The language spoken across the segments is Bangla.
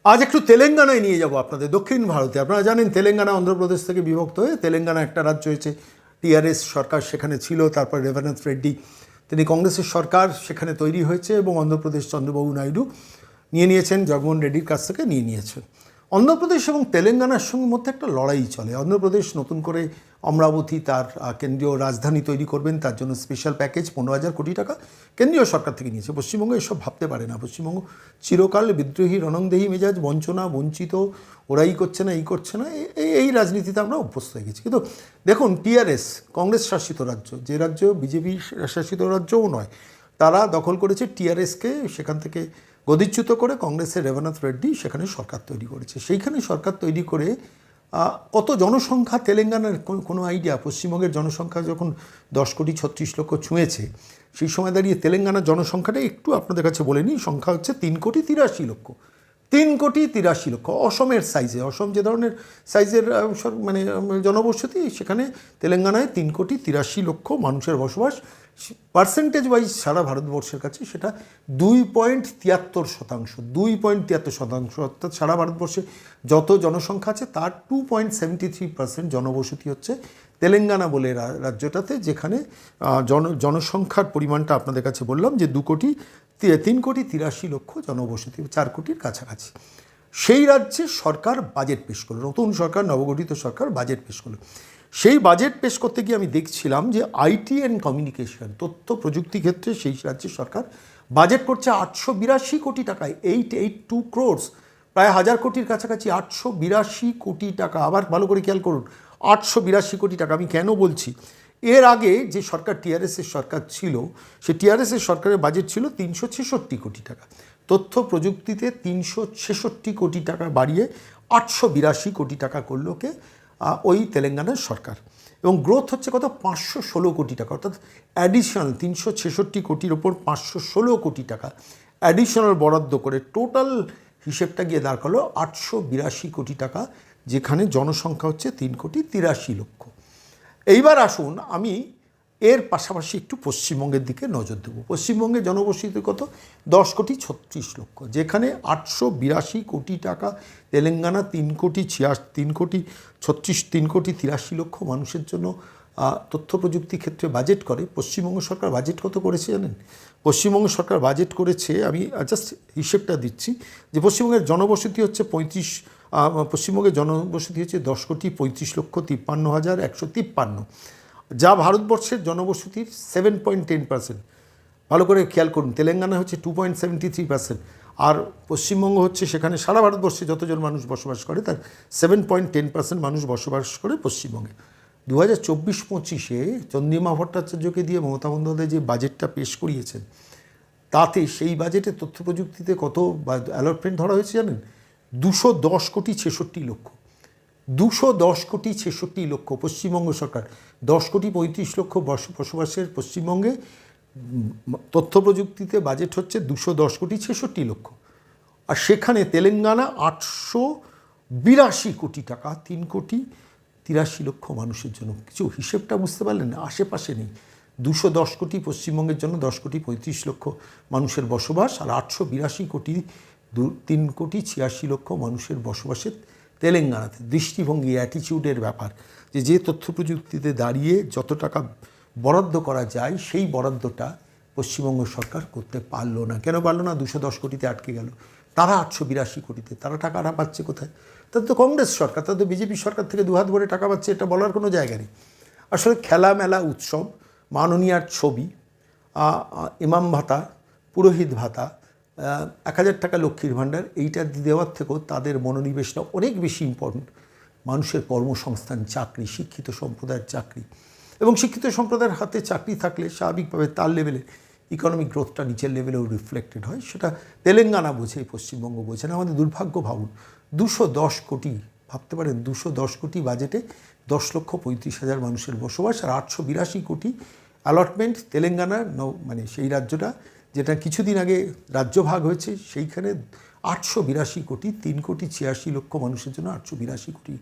আজ একটু তেলেঙ্গানায় নিয়ে যাব আপনাদের। দক্ষিণ ভারতে আপনারা জানেন তেলেঙ্গানা অন্ধ্রপ্রদেশ থেকে বিভক্ত হয়ে তেলেঙ্গানা একটা রাজ্য হয়েছে। টিআরএস সরকার সেখানে ছিল, তারপর রেভানাথ রেড্ডি তিনি কংগ্রেসের সরকার সেখানে তৈরি হয়েছে এবং অন্ধ্রপ্রদেশ চন্দ্রবাবু নাইডু নিয়েছেন, জগনমোহন রেড্ডির কাছ থেকে নিয়েছেন। অন্ধ্রপ্রদেশ এবং তেলেঙ্গানার সঙ্গে মধ্যে একটা লড়াই চলে। অন্ধ্রপ্রদেশ নতুন করে অমরাবতী তার কেন্দ্রীয় রাজধানী তৈরি করবেন, তার জন্য স্পেশাল প্যাকেজ 15,000 কোটি টাকা কেন্দ্রীয় সরকার থেকে নিয়েছে। পশ্চিমবঙ্গ এসব ভাবতে পারে না। পশ্চিমবঙ্গ চিরকাল বিদ্রোহী রণংদেহী মেজাজ, বঞ্চনা, বঞ্চিত, ওরাই করছে না, এই করছে না, এই রাজনীতিতে আমরা অভ্যস্ত হয়ে গেছি। কিন্তু দেখুন, টিআরএস কংগ্রেস শাসিত রাজ্য, যে রাজ্য বিজেপি শাসিত রাজ্যও নয়, তারা দখল করেছে টিআরএসকে, সেখান থেকে গদিচ্যুত করে কংগ্রেসের রেভানাথ রেড্ডি সেখানে সরকার তৈরি করেছে। সেইখানে সরকার তৈরি করে কত জনসংখ্যা তেলেঙ্গানার কোনো আইডিয়া? পশ্চিমবঙ্গের জনসংখ্যা যখন 10,36,00,000 ছুঁয়েছে, সেই সময় দাঁড়িয়ে তেলেঙ্গানার জনসংখ্যাটা একটু আপনাদের কাছে বলে নিই। সংখ্যা হচ্ছে 3,83,00,000। 3,83,00,000 অসমের সাইজে। অসম যে ধরনের সাইজের মানে জনবসতি, সেখানে তেলেঙ্গানায় 3,83,00,000 মানুষের বসবাস। পার্সেন্টেজ ওয়াইজ সারা ভারতবর্ষের কাছে সেটা 2.73%। 2.73%, অর্থাৎ সারা ভারতবর্ষে যত জনসংখ্যা আছে তার 2.73% জনবসতি হচ্ছে তেলেঙ্গানা বলে রাজ্যটাতে, যেখানে জনসংখ্যার পরিমাণটা আপনাদের কাছে বললাম যে 3,83,00,000 জনবসতি, 4 কোটির কাছাকাছি। সেই রাজ্যে সরকার বাজেট পেশ করলো, নতুন সরকার, নবগঠিত সরকার বাজেট পেশ করলো। সেই বাজেট পেশ করতে গিয়ে আমি দেখছিলাম যে আইটি অ্যান্ড কমিউনিকেশন, তথ্য প্রযুক্তি ক্ষেত্রে সেই রাজ্যের সরকার বাজেট করছে 882 কোটি টাকায়, 882 crores, প্রায় 1000 কোটির কাছাকাছি। 882 কোটি টাকা, আবার ভালো করে খেয়াল করুন, 882 কোটি টাকা। আমি কেন বলছি, এর আগে যে সরকার টিআরএসের সরকার ছিল, সে টিআরএসের সরকারের বাজেট ছিল 366 কোটি টাকা। তথ্য প্রযুক্তিতে 366 কোটি টাকা বাড়িয়ে 882 কোটি টাকা করলো কে ওই তেলেঙ্গানার সরকার। এবং গ্রোথ হচ্ছে কত? 516 কোটি টাকা, অর্থাৎ অ্যাডিশনাল 366 কোটির ওপর 516 কোটি টাকা অ্যাডিশনাল বরাদ্দ করে টোটাল হিসেবটা গিয়ে দাঁড় করলো 882 কোটি টাকা, যেখানে জনসংখ্যা হচ্ছে 3,83,00,000। এইবার আসুন আমি এর পাশাপাশি একটু পশ্চিমবঙ্গের দিকে নজর দেবো। পশ্চিমবঙ্গে জনবসতি কত? 10,36,00,000, যেখানে 882 কোটি টাকা। তেলেঙ্গানা 3,83,00,000 মানুষের জন্য তথ্য প্রযুক্তি ক্ষেত্রে বাজেট করে। পশ্চিমবঙ্গ সরকার বাজেট কত করেছে জানেন? পশ্চিমবঙ্গ সরকার বাজেট করেছে, আমি জাস্ট হিসেবটা দিচ্ছি, যে পশ্চিমবঙ্গের জনবসতি হচ্ছে পশ্চিমবঙ্গের জনবসতি হচ্ছে 10,35,53,153, যা ভারতবর্ষের জনবসতির 7.10%। ভালো করে খেয়াল করুন, তেলেঙ্গানা হচ্ছে 2.73%, আর পশ্চিমবঙ্গ হচ্ছে সেখানে সারা ভারতবর্ষে যতজন মানুষ বসবাস করে তার 7.10% মানুষ বসবাস করে পশ্চিমবঙ্গে। 2024-25-এ চন্দ্রিমা ভট্টাচার্যকে দিয়ে মমতা বন্দ্যোপাধ্যায় যে বাজেটটা পেশ করিয়েছেন, তাতে সেই বাজেটে তথ্য প্রযুক্তিতে কত অ্যালটমেন্ট ধরা হয়েছে জানেন? 210,66,00,000। 210,66,00,000 পশ্চিমবঙ্গ সরকার। 10,35,00,000 বসবাসের পশ্চিমবঙ্গে তথ্য প্রযুক্তিতে বাজেট হচ্ছে 210,66,00,000, আর সেখানে তেলেঙ্গানা 882 কোটি টাকা, 3,83,00,000 মানুষের জন্য। কিছু হিসেবটা বুঝতে পারলেন না? আশেপাশে নেই। 210 কোটি পশ্চিমবঙ্গের জন্য, 10,35,00,000 মানুষের বসবাস, আর 882 কোটি, 3,86,00,000 মানুষের বসবাসের তেলেঙ্গানাতে। দৃষ্টিভঙ্গি, অ্যাটিচিউডের ব্যাপার, যে তথ্য প্রযুক্তিতে দাঁড়িয়ে যত টাকা বরাদ্দ করা যায়, সেই বরাদ্দটা পশ্চিমবঙ্গ সরকার করতে পারলো না। কেন পারলো না? 210 কোটিতে আটকে গেল। তারা 882 কোটিতে, তারা টাকাটা পাচ্ছে কোথায়? তাদের তো কংগ্রেস সরকার, তাদের তো বিজেপি সরকার থেকে দুহাত ভরে টাকা পাচ্ছে, এটা বলার কোনো জায়গা নেই। আসলে খেলামেলা উৎসব, মাননীয়ার ছবি, ইমাম ভাতা, পুরোহিত ভাতা, 1,000 টাকা লক্ষ্মীর ভাণ্ডার, এইটা দেওয়ার থেকেও তাদের মনোনিবেশটা অনেক বেশি ইম্পর্টেন্ট। মানুষের কর্মসংস্থান, চাকরি, শিক্ষিত সম্প্রদায়ের চাকরি, এবং শিক্ষিত সম্প্রদায়ের হাতে চাকরি থাকলে স্বাভাবিকভাবে তার লেভেলে ইকোনমিক গ্রোথটা নিচের লেভেলেও রিফ্লেক্টেড হয়। সেটা তেলেঙ্গানা বোঝে, পশ্চিমবঙ্গ বোঝে না। আমাদের দুর্ভাগ্য ভাবুন, 210 কোটি, ভাবতে পারেন 210 কোটি বাজেটে 10,35,000 মানুষের বসবাস, আর 882 কোটি অ্যালটমেন্ট তেলেঙ্গানার, মানে সেই রাজ্যটা যেটা কিছুদিন আগে রাজ্য ভাগ হয়েছে, সেইখানে 882 কোটি, 3,86,00,000 মানুষের জন্য 882 কোটি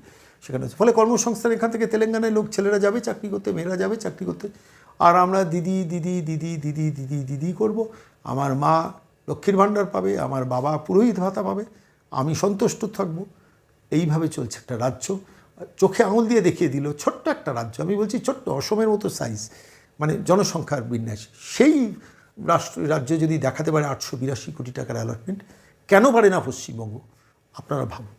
সেখানে আছে। ফলে কর্মসংস্থান এখান থেকে তেলেঙ্গানায় লোক, ছেলেরা যাবে চাকরি করতে, মেয়েরা যাবে চাকরি করতে, আর আমরা দিদি দিদি দিদি দিদি দিদি দিদি করব। আমার মা লক্ষ্মীর ভাণ্ডার পাবে, আমার বাবা পুরোহিত ভাতা পাবে, আমি সন্তুষ্ট থাকব। এইভাবে চলছে একটা রাজ্য, চোখে আঙুল দিয়ে দেখিয়ে দিল ছোট্ট একটা রাজ্য, আমি বলছি ছোট্ট, অসমের মতো সাইজ, মানে জনসংখ্যার বিন্যাস, সেই রাজ্য যদি দেখাতে পারে 882 কোটি টাকার অ্যালটমেন্ট, কেন পারে না পশ্চিমবঙ্গ? আপনারা ভাবুন।